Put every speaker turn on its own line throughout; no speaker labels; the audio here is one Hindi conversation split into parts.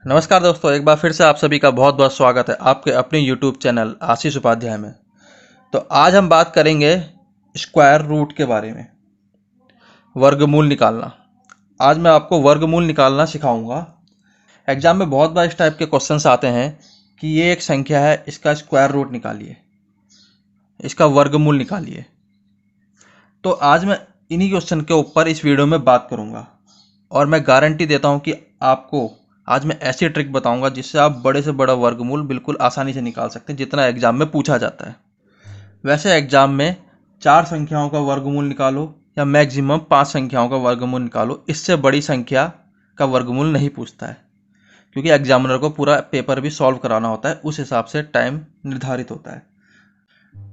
नमस्कार दोस्तों, एक बार फिर से आप सभी का बहुत बहुत स्वागत है आपके अपने YouTube चैनल आशीष उपाध्याय में। तो आज हम बात करेंगे स्क्वायर रूट के बारे में, वर्गमूल निकालना। आज मैं आपको वर्गमूल निकालना सिखाऊंगा। एग्जाम में बहुत बार इस टाइप के क्वेश्चंस आते हैं कि ये एक संख्या है, इसका स्क्वायर रूट निकालिए, इसका वर्गमूल निकालिए। तो आज मैं इन्हीं क्वेश्चन के ऊपर इस वीडियो में बात करूंगा और मैं गारंटी देता हूं कि आपको आज मैं ऐसी ट्रिक बताऊंगा जिससे आप बड़े से बड़ा वर्गमूल बिल्कुल आसानी से निकाल सकते हैं, जितना एग्जाम में पूछा जाता है। वैसे एग्जाम में 4 संख्याओं का वर्गमूल निकालो या मैक्सिमम 5 संख्याओं का वर्गमूल निकालो, इससे बड़ी संख्या का वर्गमूल नहीं पूछता है, क्योंकि एग्जामिनर को पूरा पेपर भी सॉल्व कराना होता है, उस हिसाब से टाइम निर्धारित होता है।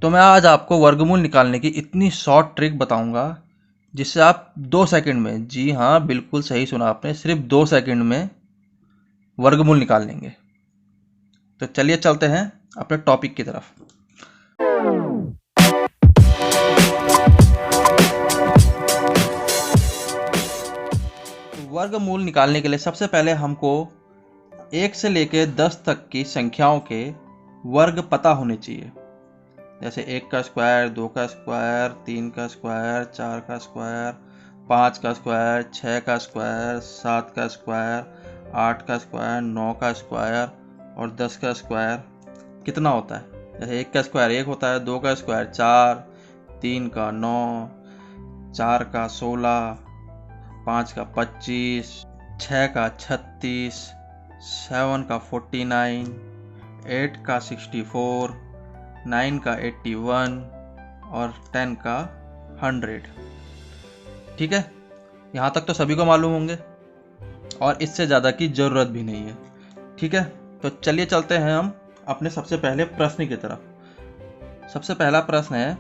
तो मैं आज आपको वर्गमूल निकालने की इतनी शॉर्ट ट्रिक बताऊंगा जिससे आप 2 सेकंड में, जी हाँ बिल्कुल सही सुना आपने, सिर्फ 2 सेकंड में वर्गमूल निकाल लेंगे। तो चलिए चलते हैं अपने टॉपिक की तरफ। वर्गमूल निकालने के लिए सबसे पहले हमको 1 से लेकर 10 तक की संख्याओं के वर्ग पता होने चाहिए। जैसे 1 का स्क्वायर, 2 का स्क्वायर, 3 का स्क्वायर, 4 का स्क्वायर, 5 का स्क्वायर, 6 का स्क्वायर, 7 का स्क्वायर, 8 का स्क्वायर, 9 का स्क्वायर और 10 का स्क्वायर कितना होता है। जैसे 1 का स्क्वायर 1 होता है, 2 का स्क्वायर 4, 3 का 9, 4 का 16, 5 का 25, 6 का 36, 7 का 49, 8 का 64, 9 का 81 और 10 का 100। ठीक है, यहाँ तक तो सभी को मालूम होंगे और इससे ज़्यादा की ज़रूरत भी नहीं है। ठीक है, तो चलिए चलते हैं हम अपने सबसे पहले प्रश्न की तरफ। सबसे पहला प्रश्न है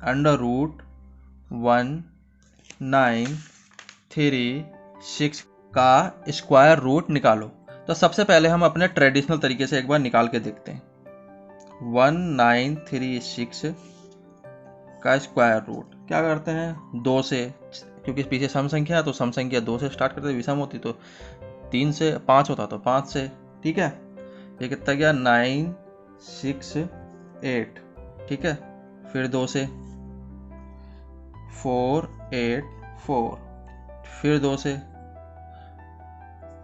√1936 का स्क्वायर रूट निकालो। तो सबसे पहले हम अपने ट्रेडिशनल तरीके से एक बार निकाल के देखते हैं। 1936 का स्क्वायर रूट क्या करते हैं, 2 से, क्योंकि पीछे सम संख्या है तो सम संख्या 2 से स्टार्ट करते हैं, विषम होती तो 3 से, 5 होता तो 5 से। ठीक है, ये कितना गया 968। ठीक है, फिर 2 से 484, फिर 2 से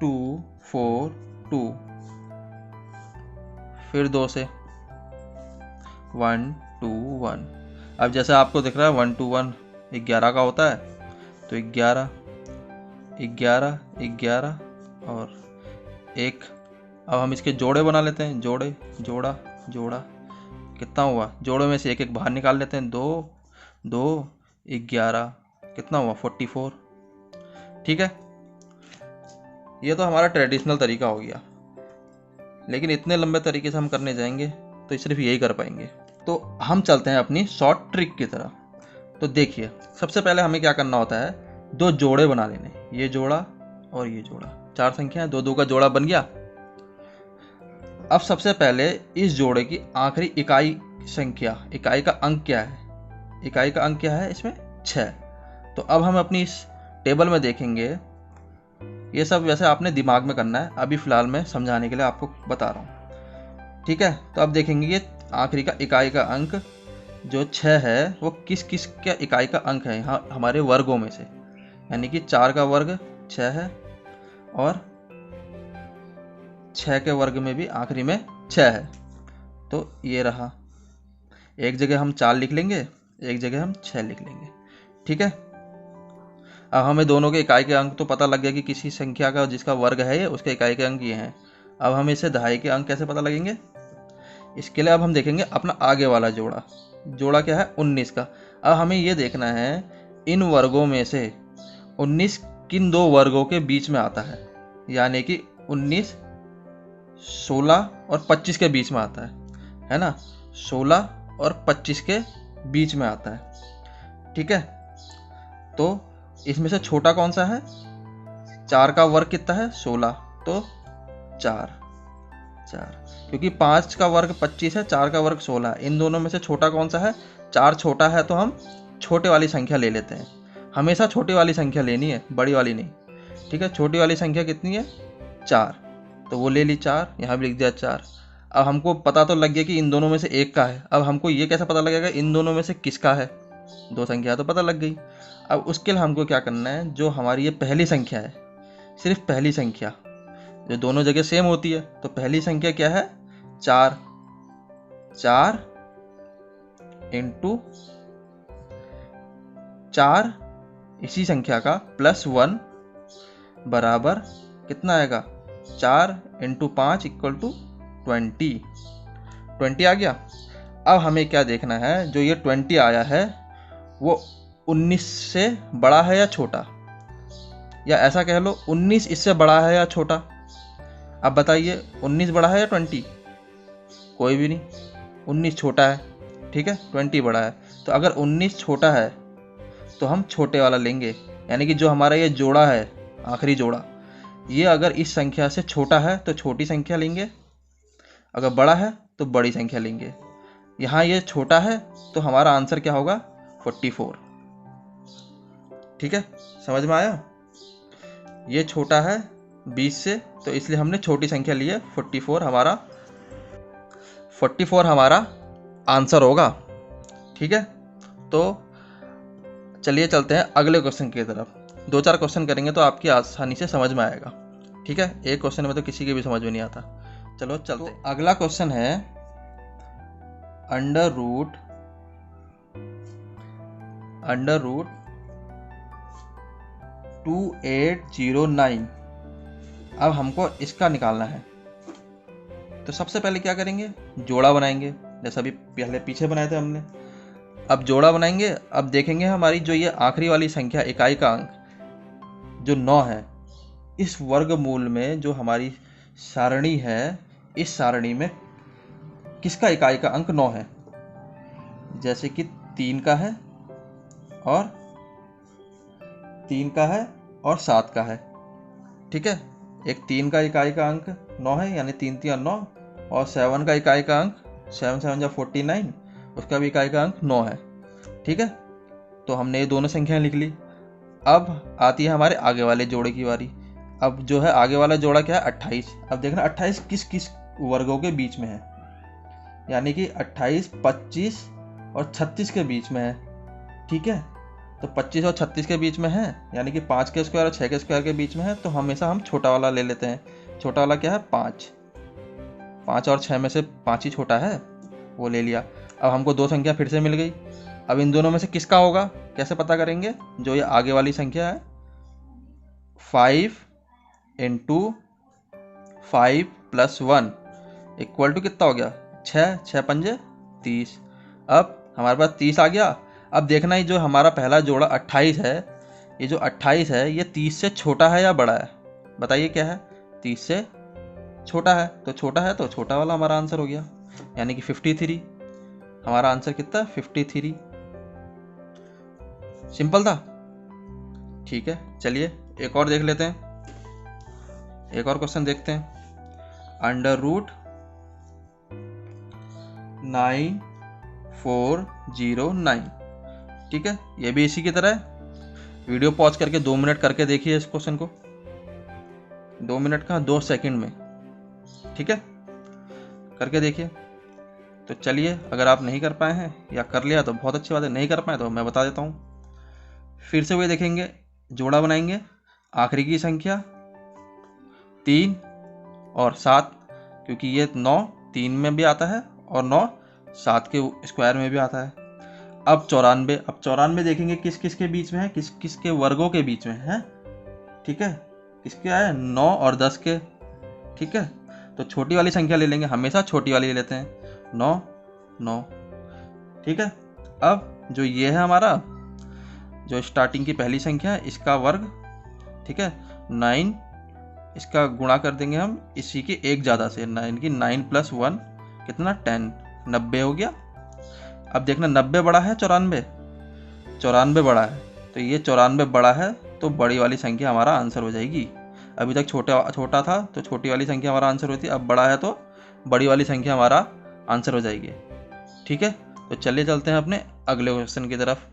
242, फिर 2 से 121। अब जैसे आपको दिख रहा है 121 11 का होता है, तो 11 11 11 और 1। अब हम इसके जोड़े बना लेते हैं, जोड़े जोड़ा जोड़ा, कितना हुआ, जोड़ों में से एक एक बाहर निकाल लेते हैं, 2 2 11, कितना हुआ 44। ठीक है, ये तो हमारा ट्रेडिशनल तरीका हो गया, लेकिन इतने लंबे तरीके से हम करने जाएंगे तो सिर्फ यही कर पाएंगे। तो हम चलते हैं अपनी शॉर्ट ट्रिक की तरफ। तो देखिए, सबसे पहले हमें क्या करना होता है, 2 जोड़े बना लेने, ये जोड़ा और ये जोड़ा, 4 संख्या है, 2 2 का जोड़ा बन गया। अब सबसे पहले इस जोड़े की आखिरी इकाई संख्या, इकाई का अंक क्या है, इकाई का अंक क्या है इसमें 6। तो अब हम अपनी इस टेबल में देखेंगे, ये सब वैसे आपने दिमाग में करना है, अभी फिलहाल मैं समझाने के लिए आपको बता रहा हूँ। ठीक है, तो अब देखेंगे ये आखिरी का इकाई का अंक जो 6 है वो किस किस का इकाई का अंक है यहाँ हमारे वर्गों में से, यानी कि 4 का वर्ग 6 है और 6 के वर्ग में भी आखिरी में 6 है। तो ये रहा, एक जगह हम 4 लिख लेंगे, एक जगह हम 6 लिख लेंगे। ठीक है, अब हमें दोनों के इकाई के अंक तो पता लग गया कि किसी संख्या का जिसका वर्ग है ये, उसके इकाई के अंक ये हैं। अब हम इसे दहाई के अंक कैसे पता लगेंगे, इसके लिए अब हम देखेंगे अपना आगे वाला जोड़ा, जोड़ा क्या है 19 का। अब हमें ये देखना है इन वर्गों में से 19 किन 2 वर्गों के बीच में आता है, यानी कि 19 16 और 25 के बीच में आता है ना, 16 और 25 के बीच में आता है। ठीक है, तो इसमें से छोटा कौन सा है, 4 का वर्ग कितना है 16, तो 4 4, क्योंकि 5 का वर्ग 25 है, 4 का वर्ग 16, इन दोनों में से छोटा कौन सा है, 4 छोटा है, तो हम छोटे वाली संख्या ले लेते हैं। हमेशा छोटी वाली संख्या लेनी है, बड़ी वाली नहीं। ठीक है, छोटी वाली संख्या कितनी है 4, तो वो ले ली 4, यहाँ भी लिख दिया 4। अब हमको पता तो लग गया कि इन दोनों में से एक का है। अब हमको ये कैसे पता लगेगा इन दोनों में से किसका है? 2 संख्या तो पता लग गई। अब उसके लिए हमको क्या करना है, जो हमारी ये पहली संख्या है, सिर्फ पहली संख्या जो दोनों जगह सेम होती है, तो पहली संख्या क्या है? 4। 4 इंटू 4 इसी संख्या का प्लस 1 बराबर कितना आएगा? 4 इंटू 5 इक्वल टू 20 आ गया। अब हमें क्या देखना है, जो ये 20 आया है वो 19 से बड़ा है या छोटा, या ऐसा कह लो 19 इससे बड़ा है या छोटा। अब बताइए 19 बड़ा है या 20? कोई भी नहीं, 19 छोटा है, ठीक है, 20 बड़ा है। तो अगर 19 छोटा है तो हम छोटे वाला लेंगे, यानी कि जो हमारा ये जोड़ा है, आखिरी जोड़ा, ये अगर इस संख्या से छोटा है तो छोटी संख्या लेंगे, अगर बड़ा है तो बड़ी संख्या लेंगे। यहाँ ये छोटा है तो हमारा आंसर क्या होगा? 44। ठीक है, समझ में आया? ये छोटा है 20 से, तो इसलिए हमने छोटी संख्या ली है। 44 हमारा आंसर होगा। ठीक है, तो चलिए चलते हैं अगले क्वेश्चन की तरफ। 2-4 क्वेश्चन करेंगे तो आपकी आसानी से समझ में आएगा। ठीक है, एक क्वेश्चन में तो किसी के भी समझ में नहीं आता। चलो चलते हैं। अगला क्वेश्चन है अंडर रूट 2809। अब हमको इसका निकालना है। तो सबसे पहले क्या करेंगे? जोड़ा बनाएंगे, जैसा अभी पहले पीछे बनाए थे हमने। अब जोड़ा बनाएंगे। अब देखेंगे हमारी जो ये आखिरी वाली संख्या, इकाई का अंक जो 9 है, इस वर्गमूल में जो हमारी सारणी है, इस सारणी में किसका इकाई का अंक 9 है? जैसे कि 3 का है और 7 का है। ठीक है, एक 3 का इकाई का अंक 9 है, यानी 3 3 9, और 7 का इकाई का अंक 7 7 49, उसका भी इकाई का अंक 9 है। ठीक है, तो हमने ये दोनों संख्याएं लिख ली। अब आती है हमारे आगे वाले जोड़े की बारी। अब जो है आगे वाला जोड़ा क्या है? 28। अब देखना 28 किस किस वर्गों के बीच में है, यानी कि 28 25 और 36 के बीच में है। ठीक है, तो 25 और 36 के बीच में है, यानी कि 5 के स्क्वायर और 6 के स्क्वायर के बीच में है, तो हमेशा हम छोटा वाला ले लेते हैं। छोटा वाला क्या है? 5 और 6 में से 5 ही छोटा है, वो ले लिया। अब हमको 2 संख्या फिर से मिल गई। अब इन दोनों में से किसका होगा कैसे पता करेंगे? जो ये आगे वाली संख्या है, 5 इंटू 5 प्लस 1 इक्वल टू कितना हो गया? 6 6 पंजे 30। अब हमारे पास 30 आ गया। अब देखना ही जो हमारा पहला जोड़ा 28 है, ये जो 28 है ये 30 से छोटा है या बड़ा है? बताइए क्या है? 30 से छोटा है, तो छोटा है तो छोटा वाला हमारा आंसर हो गया, यानी कि 53। हमारा आंसर कितना? 53। सिंपल था। ठीक है, चलिए एक और देख लेते हैं, एक और क्वेश्चन देखते हैं। Under root 9409। ठीक है, ये भी इसी की तरह है। वीडियो पॉज करके 2 मिनट करके देखिए इस क्वेश्चन को। 2 मिनट का 2 सेकंड में। ठीक है, करके देखिए। तो चलिए, अगर आप नहीं कर पाए हैं या कर लिया तो बहुत अच्छी बात है, नहीं कर पाए तो मैं बता देता हूँ। फिर से वही देखेंगे, जोड़ा बनाएंगे। आखिरी की संख्या 3 और 7, क्योंकि ये 9 3 में भी आता है और 9 7 के स्क्वायर में भी आता है। अब 94। अब 94 देखेंगे किस किस के बीच में है, किस किस के वर्गों के बीच में है। ठीक है, किसके आए? 9 और 10 के। ठीक है, तो छोटी वाली संख्या ले लेंगे, हमेशा छोटी वाली ले लेते हैं। 9 9। ठीक है, अब जो ये है हमारा जो स्टार्टिंग की पहली संख्या है, इसका वर्ग। ठीक है, 9, इसका गुणा कर देंगे हम इसी के एक ज़्यादा से, 9 की 9 प्लस 1 कितना? 10। 90 हो गया। अब देखना 90 बड़ा है 94? 94 बड़ा है, तो ये 94 बड़ा है, तो बड़ी वाली संख्या हमारा आंसर हो जाएगी। अभी तक छोटा था तो छोटी वाली संख्या हमारा आंसर होती है, अब बड़ा है तो बड़ी वाली संख्या हमारा आंसर हो जाएगी। ठीक है, तो चलिए चलते हैं अपने अगले क्वेश्चन की तरफ।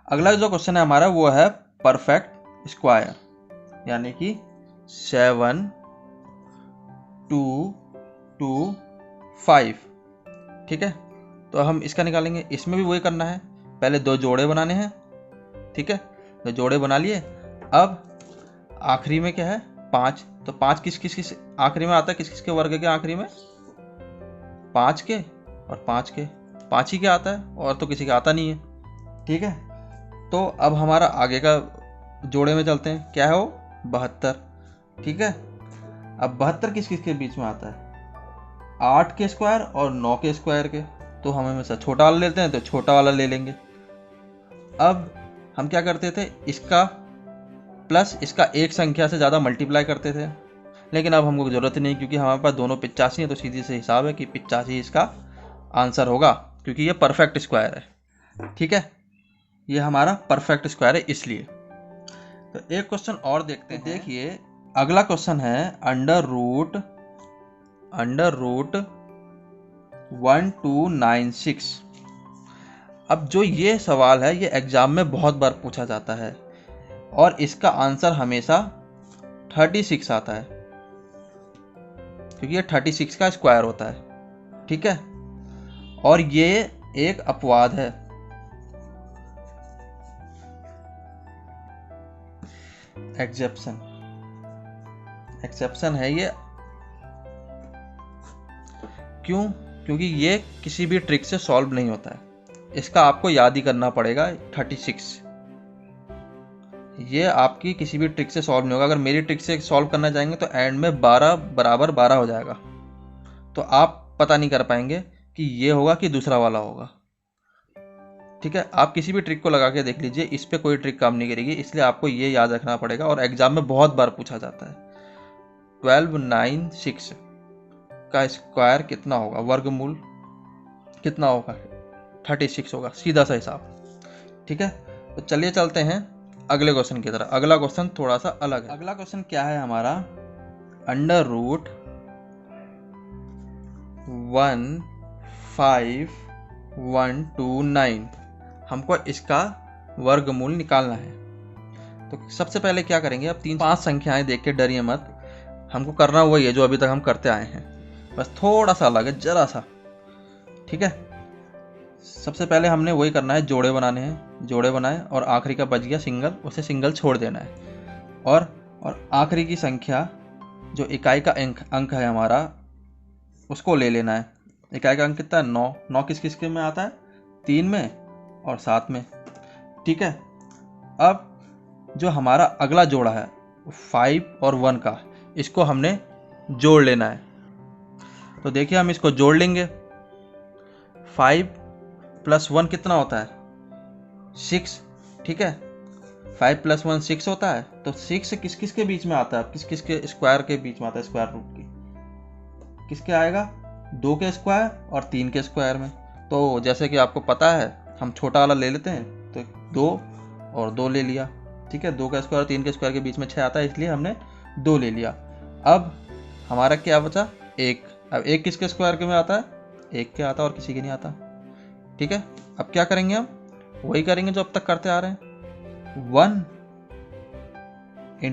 अगला जो क्वेश्चन है हमारा वो है परफेक्ट स्क्वायर, यानी कि 7 2 2 5, ठीक है। तो हम इसका निकालेंगे, इसमें भी वही करना है, पहले 2 जोड़े बनाने हैं, ठीक है। 2 जोड़े बना लिए। अब आखिरी में क्या है 5, तो 5 किस आखिरी में आता है, किस के वर्ग के आखिरी में 5 के और 5 के, 5 ही के आता है और तो किसी का आता नहीं है, ठीक है। तो अब हमारा आगे का जोड़े में चलते हैं, क्या है वो 72, ठीक है। अब 72 किस के बीच में आता है 8 के स्क्वायर और 9 के स्क्वायर के, तो हम हमेशा छोटा वाला लेते हैं, तो छोटा वाला ले लेंगे। अब हम क्या करते थे, इसका प्लस इसका एक संख्या से ज़्यादा मल्टीप्लाई करते थे, लेकिन अब हमको ज़रूरत नहीं, क्योंकि हमारे पास दोनों 85 है, तो सीधी से हिसाब है कि 85 इसका आंसर होगा, क्योंकि ये परफेक्ट स्क्वायर है, ठीक है। ये हमारा परफेक्ट स्क्वायर है इसलिए। तो एक क्वेश्चन और देखते हैं। देखिए अगला क्वेश्चन है अंडर रूट 1296। अब जो ये सवाल है ये एग्जाम में बहुत बार पूछा जाता है और इसका आंसर हमेशा 36 आता है, क्योंकि ये 36 का स्क्वायर होता है, ठीक है। और ये एक अपवाद है, एक्सेप्शन है ये। क्यों? क्योंकि ये किसी भी ट्रिक से सॉल्व नहीं होता है, इसका आपको याद ही करना पड़ेगा 36। ये आपकी किसी भी ट्रिक से सॉल्व नहीं होगा। अगर मेरी ट्रिक से सॉल्व करना चाहेंगे तो एंड में 12 बराबर 12 हो जाएगा, तो आप पता नहीं कर पाएंगे कि ये होगा कि दूसरा वाला होगा, ठीक है। आप किसी भी ट्रिक को लगा के देख लीजिए, इस पे कोई ट्रिक काम नहीं करेगी, इसलिए आपको ये याद रखना पड़ेगा और एग्जाम में बहुत बार पूछा जाता है। 1296 का स्क्वायर कितना होगा, वर्गमूल कितना होगा, 36 होगा, सीधा सा हिसाब, ठीक है। तो चलिए चलते हैं अगले क्वेश्चन की तरफ। अगला क्वेश्चन थोड़ा सा अलग है। अगला क्वेश्चन क्या है हमारा, अंडर रूट 15129, हमको इसका वर्गमूल निकालना है। तो सबसे पहले क्या करेंगे, अब 3-5 संख्याएं देख के डरिए मत, हमको करना वही है जो अभी तक हम करते आए हैं, बस थोड़ा सा अलग है, जरा सा, ठीक है। सबसे पहले हमने वही करना है, जोड़े बनाने हैं, जोड़े बनाए और आखिरी का बच गया सिंगल, उसे सिंगल छोड़ देना है। और आखिरी की संख्या जो इकाई का अंक है हमारा, उसको ले लेना है। इकाई का अंक कितना है 9, 9 किस के में आता है 3 में और 7 में, ठीक है। अब जो हमारा अगला जोड़ा है 5 और 1 का, इसको हमने जोड़ लेना है। तो देखिए हम इसको जोड़ लेंगे, 5 + 1 कितना होता है 6, ठीक है। 5 + 1 6 होता है, तो 6 किस के बीच में आता है, किस के स्क्वायर के बीच में आता है, स्क्वायर रूट की किसके आएगा 2 के स्क्वायर और 3 के स्क्वायर में। तो जैसे कि आपको पता है, हम छोटा वाला ले लेते हैं, तो 2 और 2 ले लिया, ठीक है। 2 का स्क्वायर और 3 के स्क्वायर के बीच में 6 आता है, इसलिए हमने 2 ले लिया। अब हमारा क्या बचा 1। अब 1 किसके स्क्वायर के में आता है 1 के आता है और किसी के नहीं आता, ठीक है। अब क्या करेंगे, हम वही करेंगे जो अब तक करते आ रहे हैं, 1 ×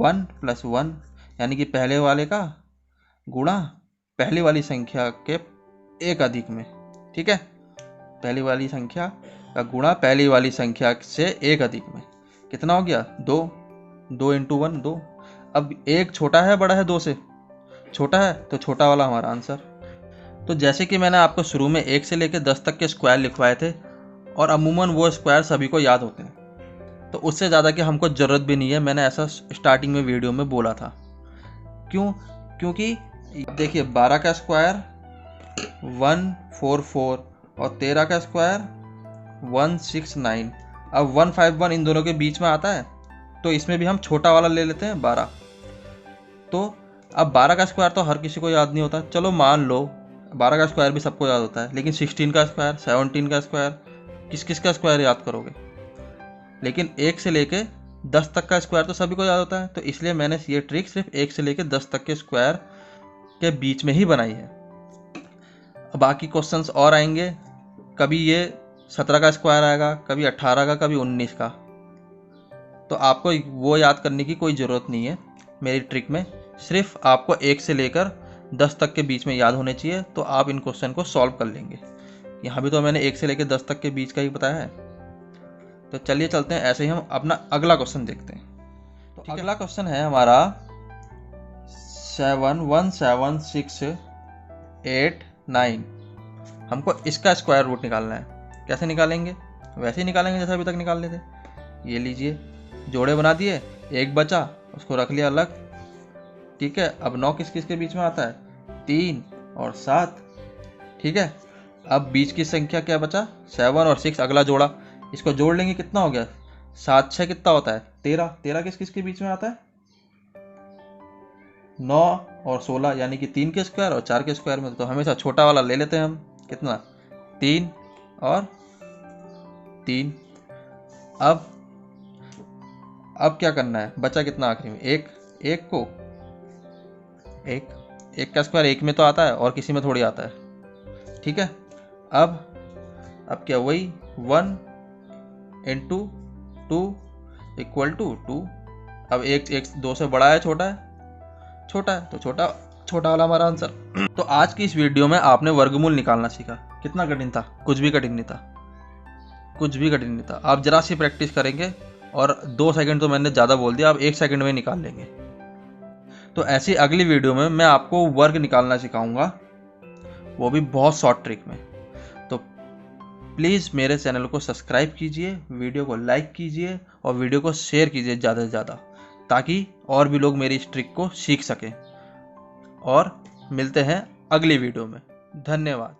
1 + 1, यानी कि पहले वाले का गुणा पहली वाली संख्या के एक अधिक में, ठीक है। पहली वाली संख्या का गुणा पहली वाली संख्या से एक अधिक में, कितना हो गया 2 × 1 2। अब 1 छोटा है बड़ा है 2 से, छोटा है, तो छोटा वाला हमारा आंसर। तो जैसे कि मैंने आपको शुरू में 1 से लेकर 10 तक के स्क्वायर लिखवाए थे, और अमूमन वो स्क्वायर सभी को याद होते हैं, तो उससे ज़्यादा की हमको ज़रूरत भी नहीं है, मैंने ऐसा स्टार्टिंग में वीडियो में बोला था। क्यों? क्योंकि देखिए 12 का स्क्वायर 144 और 13 का स्क्वायर 169। अब 151 इन दोनों के बीच में आता है, तो इसमें भी हम छोटा वाला ले लेते हैं 12। तो अब 12 का स्क्वायर तो हर किसी को याद नहीं होता, चलो मान लो 12 का स्क्वायर भी सबको याद होता है, लेकिन 16 का स्क्वायर 17 का स्क्वायर किस का स्क्वायर याद करोगे। लेकिन 1 से लेके 10 तक का स्क्वायर तो सभी को याद होता है, तो इसलिए मैंने ये ट्रिक सिर्फ 1 से लेके 10 तक के स्क्वायर के बीच में ही बनाई है। बाकी क्वेश्चंस और आएंगे, कभी ये 17 का स्क्वायर आएगा, कभी 18 का, कभी 19 का, तो आपको वो याद करने की कोई ज़रूरत नहीं है मेरी ट्रिक में। सिर्फ आपको 1 से लेकर 10 तक के बीच में याद होने चाहिए, तो आप इन क्वेश्चन को सॉल्व कर लेंगे। यहाँ भी तो मैंने 1 से लेकर 10 तक के बीच का ही बताया है। तो चलिए चलते हैं, ऐसे ही हम अपना अगला क्वेश्चन देखते हैं। तो अगला क्वेश्चन है हमारा 7 1 7 6 8 9। हमको इसका स्क्वायर रूट निकालना है। कैसे निकालेंगे? वैसे ही निकालेंगे जैसे अभी तक निकाल लेते। ये लीजिए, जोड़े बना दिए, एक बचा, उसको रख लिया अलग। ठीक है, अब 9 किस किस के बीच में आता है? 3 और 7। ठीक है, अब बीच की संख्या क्या बचा? 7 और 6, अगला जोड़ा, इसको जोड़ लेंगे, कितना हो गया? 7 6 कितना होता है? 13। 13 किस किस के बीच में आता है? 9 और 16, यानी कि 3 के स्क्वायर और 4 के स्क्वायर में। तो हमेशा छोटा वाला ले लेते हैं हम। कितना? 3 और 3। अब क्या करना है? बचा कितना आखिरी में? एक का स्क्वायर एक में तो आता है और किसी में थोड़ी आता है। ठीक है, अब क्या? वही 1 इंटू 2 इक्वल टू 2। अब एक 2 से बड़ा है, छोटा है? छोटा है, तो छोटा वाला हमारा आंसर। तो आज की इस वीडियो में आपने वर्गमूल निकालना सीखा। कितना कठिन था? कुछ भी कठिन नहीं था। आप जरा सी प्रैक्टिस करेंगे और 2 सेकंड तो मैंने ज़्यादा बोल दिया, आप 1 सेकंड में निकाल लेंगे। तो ऐसी अगली वीडियो में मैं आपको वर्ग निकालना सिखाऊंगा, वो भी बहुत शॉर्ट ट्रिक में। तो प्लीज़ मेरे चैनल को सब्सक्राइब कीजिए, वीडियो को लाइक कीजिए और वीडियो को शेयर कीजिए ज़्यादा से ज़्यादा, ताकि और भी लोग मेरी इस ट्रिक को सीख सकें। और मिलते हैं अगली वीडियो में। धन्यवाद।